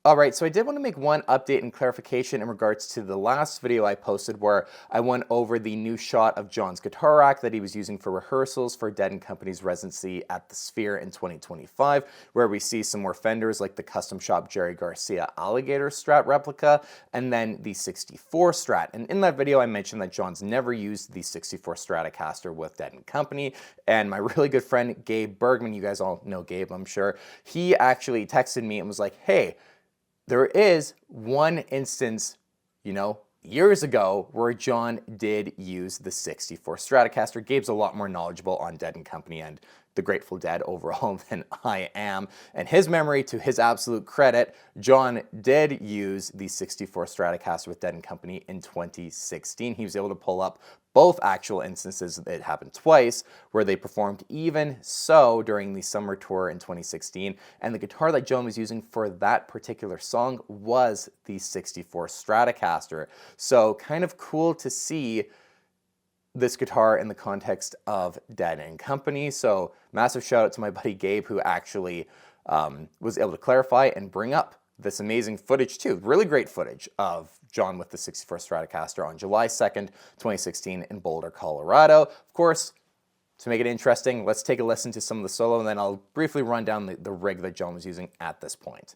Alright, so I did want to make one update and clarification in regards to the last video I posted where I went over the new shot of John's guitar rack that he was using for rehearsals for Dead & Company's residency at the Sphere in 2025, where we see some more Fenders like the custom shop Jerry Garcia Alligator Strat replica, and then the 64 Strat. And in that video I mentioned that John's never used the 64 Stratocaster with Dead & Company, and my really good friend Gabe Bergman, you guys all know Gabe I'm sure, he actually texted me and was like, hey, there is one instance, years ago where John did use the 64 Stratocaster. Gabe's a lot more knowledgeable on Dead & Company and the Grateful Dead overall than I am. And his memory, to his absolute credit, John did use the 64 Stratocaster with Dead & Company in 2016. He was able to pull up both actual instances, it happened twice, where they performed even so during the summer tour in 2016. And the guitar that John was using for that particular song was the 64 Stratocaster. So kind of cool to see this guitar in the context of Dead & Company. So massive shout out to my buddy Gabe, who actually was able to clarify and bring up this amazing footage too. Really great footage of John with the 64 Stratocaster on July 2nd, 2016 in Boulder, Colorado. Of course, to make it interesting, let's take a listen to some of the solo and then I'll briefly run down the rig that John was using at this point.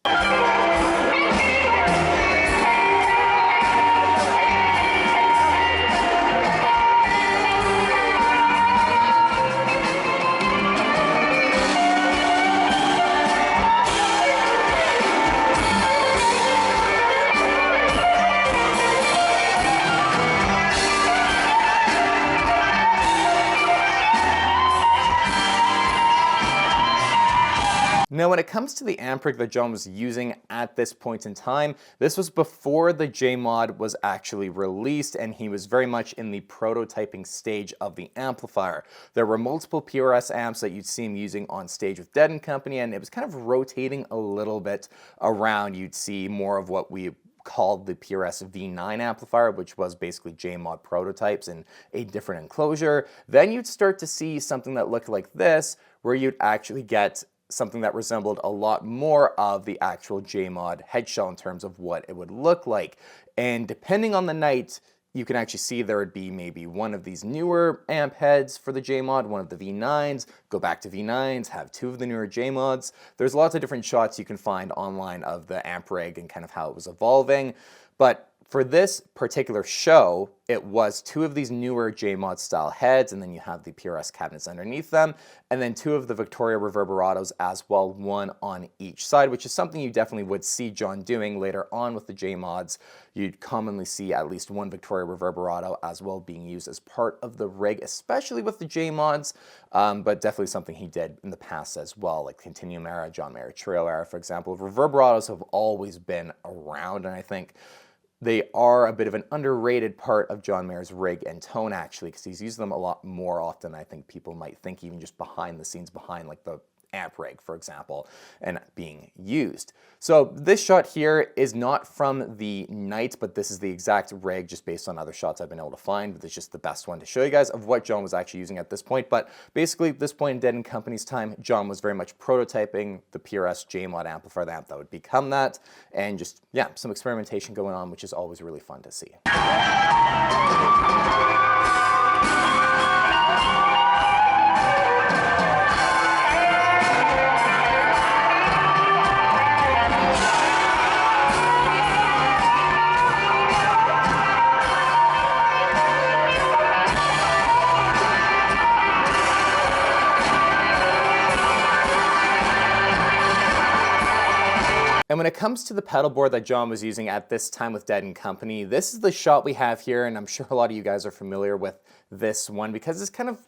Now, when it comes to the amp rig that John was using at this point in time, this was before the J-Mod was actually released, and he was very much in the prototyping stage of the amplifier. There were multiple PRS amps that you'd see him using on stage with Dead & Company, and it was kind of rotating a little bit around. You'd see more of what we called the PRS V9 amplifier, which was basically J-Mod prototypes in a different enclosure. Then you'd start to see something that looked like this, where you'd actually get something that resembled a lot more of the actual J-Mod head shell in terms of what it would look like. And depending on the night, you can actually see there would be maybe one of these newer amp heads for the J-Mod, one of the V9s, go back to V9s, have two of the newer J-Mods. There's lots of different shots you can find online of the amp rig and kind of how it was evolving. But for this particular show, it was two of these newer J-Mod style heads, and then you have the PRS cabinets underneath them, and then two of the Victoria Reverberatos as well, one on each side, which is something you definitely would see John doing later on with the J-Mods. You'd commonly see at least one Victoria Reverberato as well being used as part of the rig, especially with the J-Mods, but definitely something he did in the past as well, like Continuum era, John Mayer Trio era, for example. Reverberatos have always been around, and I think they are a bit of an underrated part of John Mayer's rig and tone, actually, because he's used them a lot more often than I think people might think, even just behind the scenes, behind like the amp rig, for example, and being used. So this shot here is not from the night, but this is the exact rig just based on other shots I've been able to find, but it's just the best one to show you guys of what John was actually using at this point. But basically, at this point in Dead & Company's time, John was very much prototyping the PRS J-Mod amplifier, the amp that would become that, and just, yeah, some experimentation going on, which is always really fun to see. And when it comes to the pedal board that John was using at this time with Dead & Company, this is the shot we have here, and I'm sure a lot of you guys are familiar with this one because it's kind of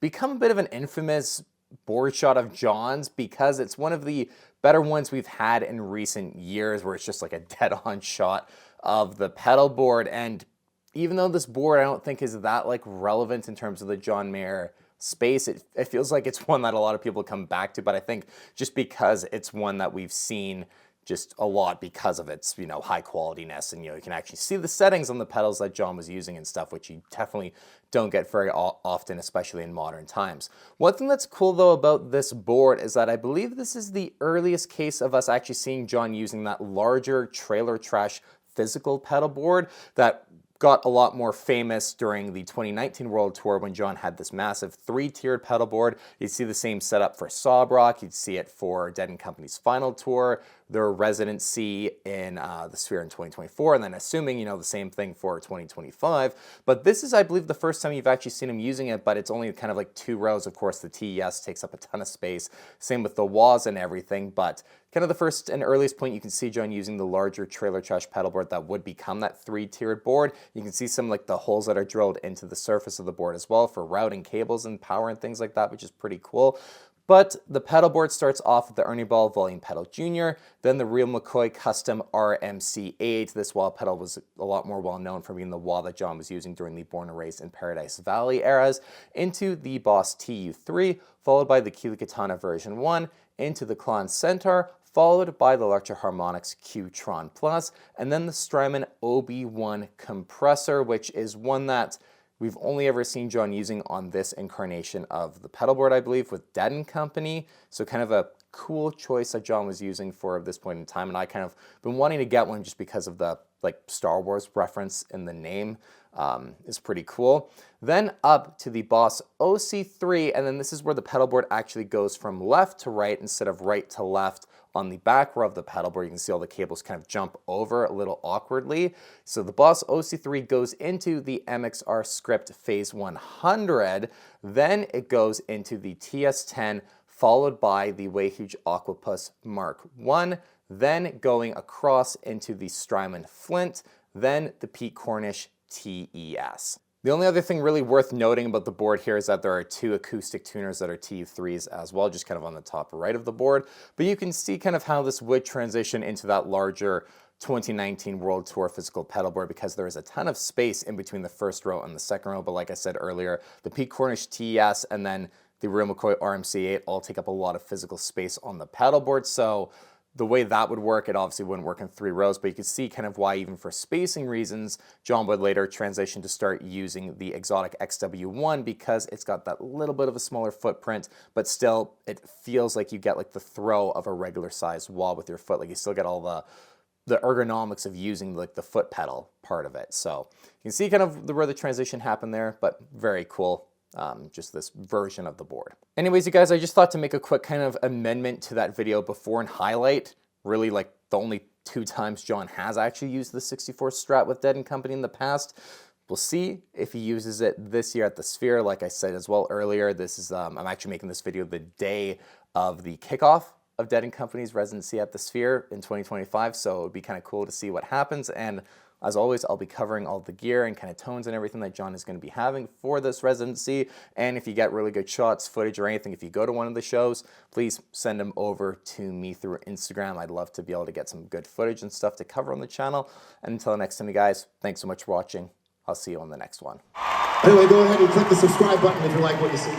become a bit of an infamous board shot of John's because it's one of the better ones we've had in recent years where it's just like a dead-on shot of the pedal board. And even though this board I don't think is that like relevant in terms of the John Mayer space, it feels like it's one that a lot of people come back to, but I think just because it's one that we've seen just a lot because of its, you know, high qualityness, and, you know, you can actually see the settings on the pedals that John was using and stuff, which you definitely don't get very often, especially in modern times. One thing that's cool though about this board is that I believe this is the earliest case of us actually seeing John using that larger trailer trash physical pedal board that got a lot more famous during the 2019 World Tour when John had this massive 3-tiered pedal board. You'd see the same setup for Sob Rock, you'd see it for Dead & Company's final tour, their residency in the Sphere in 2024, and then assuming, you know, the same thing for 2025. But this is, I believe, the first time you've actually seen him using it, but it's only kind of like 2 rows. Of course, the TES takes up a ton of space, same with the WAs and everything, but kind of the first and earliest point you can see John using the larger trailer trash pedal board that would become that 3-tiered board. You can see some like the holes that are drilled into the surface of the board as well for routing cables and power and things like that, which is pretty cool. But the pedal board starts off with the Ernie Ball Volume Pedal Jr., then the Real McCoy Custom RMC8. This wah pedal was a lot more well known for being the wah that John was using during the Born and Raised in Paradise Valley eras, into the Boss TU3, followed by the Keeley Katana version 1, into the Klon Centaur, followed by the Electro-Harmonix Q-Tron Plus, and then the Strymon OB1 compressor, which is one that we've only ever seen John using on this incarnation of the pedal board, I believe, with Dead & Company. So kind of a cool choice that John was using for this point in time, and I kind of been wanting to get one just because of the like Star Wars reference in the name. Is pretty cool. Then up to the Boss OC3, and then this is where the pedal board actually goes from left to right instead of right to left. On the back row of the pedal board, you can see all the cables kind of jump over a little awkwardly. So the Boss OC3 goes into the MXR Script Phase 100, then it goes into the TS10, followed by the Way Huge Aquapus Mark 1, then going across into the Strymon Flint, then the Pete Cornish TES. The only other thing really worth noting about the board here is that there are 2 acoustic tuners that are TU3s as well, just kind of on the top right of the board. But you can see kind of how this would transition into that larger 2019 World Tour physical pedal board, because there is a ton of space in between the first row and the second row. But like I said earlier, the Pete Cornish TES and then the Real McCoy RMC8 all take up a lot of physical space on the pedal board. So the way that would work, it obviously wouldn't work in 3 rows, but you could see kind of why, even for spacing reasons, John would later transition to start using the Exotic XW1, because it's got that little bit of a smaller footprint, but still it feels like you get like the throw of a regular sized wah with your foot. Like you still get all the ergonomics of using like the foot pedal part of it. So you can see kind of where the transition happened there, but very cool. Just this version of the board. Anyways, you guys, I just thought to make a quick kind of amendment to that video before and highlight really like the only 2 times John has actually used the 64 Strat with Dead & Company in the past. We'll see if he uses it this year at the Sphere. Like I said as well earlier, this is I'm actually making this video the day of the kickoff of Dead & Company's residency at the Sphere in 2025, so it would be kind of cool to see what happens. And as always, I'll be covering all the gear and kind of tones and everything that John is going to be having for this residency. And if you get really good shots, footage, or anything, if you go to one of the shows, please send them over to me through Instagram. I'd love to be able to get some good footage and stuff to cover on the channel. And until next time, you guys, thanks so much for watching. I'll see you on the next one. Anyway, go ahead and click the subscribe button if you like what you see.